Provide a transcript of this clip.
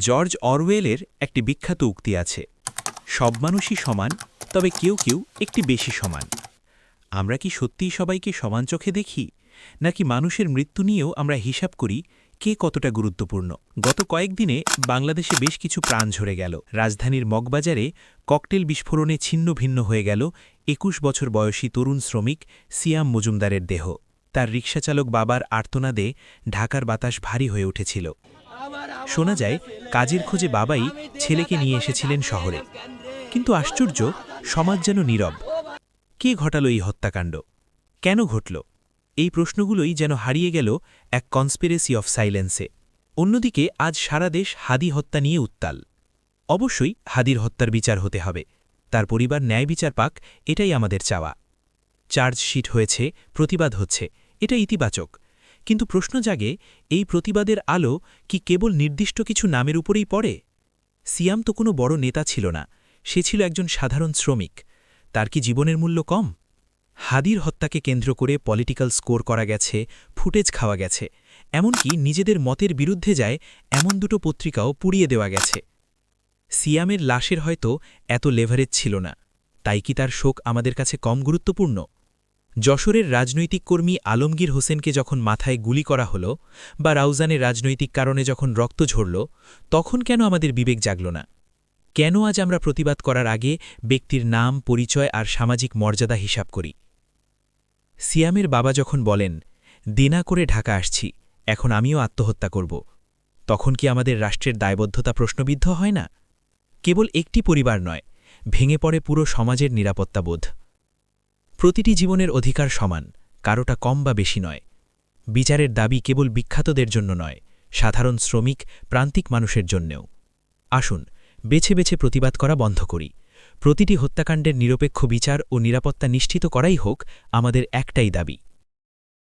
George অরওয়েলের একটি বিখ্যাত উক্তি আছে, সব মানুষই সমান, তবে কেউ কেউ একটি বেশি সমান। আমরা কি সত্যিই সবাইকে সমান চোখে দেখি, নাকি মানুষের মৃত্যু নিয়েও আমরা হিসাব করি কে কতটা গুরুত্বপূর্ণ? গত কয়েকদিনে বাংলাদেশে বেশ কিছু প্রাণ ঝরে গেল। রাজধানীর মগবাজারে ককটেল বিস্ফোরণে ছিন্ন ভিন্ন হয়ে গেল ২১ বছর বয়সী তরুণ শ্রমিক সিয়াম মজুমদারের দেহ। তার রিকশাচালক বাবার আর্তনাদে ঢাকার বাতাস ভারী হয়ে উঠেছিল। শোনা যায় কাজের খোঁজে বাবাই ছেলেকে নিয়ে এসেছিলেন শহরে। কিন্তু আশ্চর্য, সমাজ যেন নীরব। কে ঘটালো এই হত্যাকাণ্ড? কেন ঘটল? এই প্রশ্নগুলোই যেন হারিয়ে গেল এক কনস্পিরেসি অফ সাইলেন্সে। অন্যদিকে আজ সারা দেশ হাদি হত্যা নিয়ে উত্তাল। অবশ্যই হাদির হত্যার বিচার হতে হবে, তার পরিবার ন্যায় বিচার পাক, এটাই আমাদের চাওয়া। চার্জশিট হয়েছে, প্রতিবাদ হচ্ছে, এটা ইতিবাচক। কিন্তু প্রশ্ন জাগে, এই প্রতিবাদের আলো কি কেবল নির্দিষ্ট কিছু নামের উপরেই পড়ে? সিয়াম তো কোনো বড় নেতা ছিল না, সে ছিল একজন সাধারণ শ্রমিক। তার কি জীবনের মূল্য কম? হাদির হত্যাকে কেন্দ্র করে পলিটিক্যাল স্কোর করা গেছে, ফুটেজ খাওয়া গেছে, এমনকি নিজেদের মতের বিরুদ্ধে যায় এমন দুটো পত্রিকাও পুড়িয়ে দেওয়া গেছে। সিয়ামের লাশের হয়তো এত লেভারেজ ছিল না, তাই কি তার শোক আমাদের কাছে কম গুরুত্বপূর্ণ? যশোরের রাজনৈতিক কর্মী আলমগীর হোসেনকে যখন মাথায় গুলি করা হলো, বা রাউজানের রাজনৈতিক কারণে যখন রক্ত ঝরল, তখন কেন আমাদের বিবেক জাগল না? কেন আজ আমরা প্রতিবাদ করার আগে ব্যক্তির নাম, পরিচয় আর সামাজিক মর্যাদা হিসাব করি? সিয়ামের বাবা যখন বলেন, দিনা করে ঢাকা আসছি, এখন আমিও আত্মহত্যা করব, তখন কি আমাদের রাষ্ট্রের দায়বদ্ধতা প্রশ্নবিদ্ধ হয় না? কেবল একটি পরিবার নয়, ভেঙে পড়ে পুরো সমাজের নিরাপত্তাবোধ। প্রতিটি জীবনের অধিকার সমান, কারোটা কম বা বেশি নয়। বিচারের দাবি কেবল বিখ্যাতদের জন্য নয়, সাধারণ শ্রমিক, প্রান্তিক মানুষের জন্যেও। আসুন, বেছে বেছে প্রতিবাদ করা বন্ধ করি। প্রতিটি হত্যাকাণ্ডের নিরপেক্ষ বিচার ও নিরাপত্তা নিশ্চিত করাই হোক আমাদের একটাই দাবি।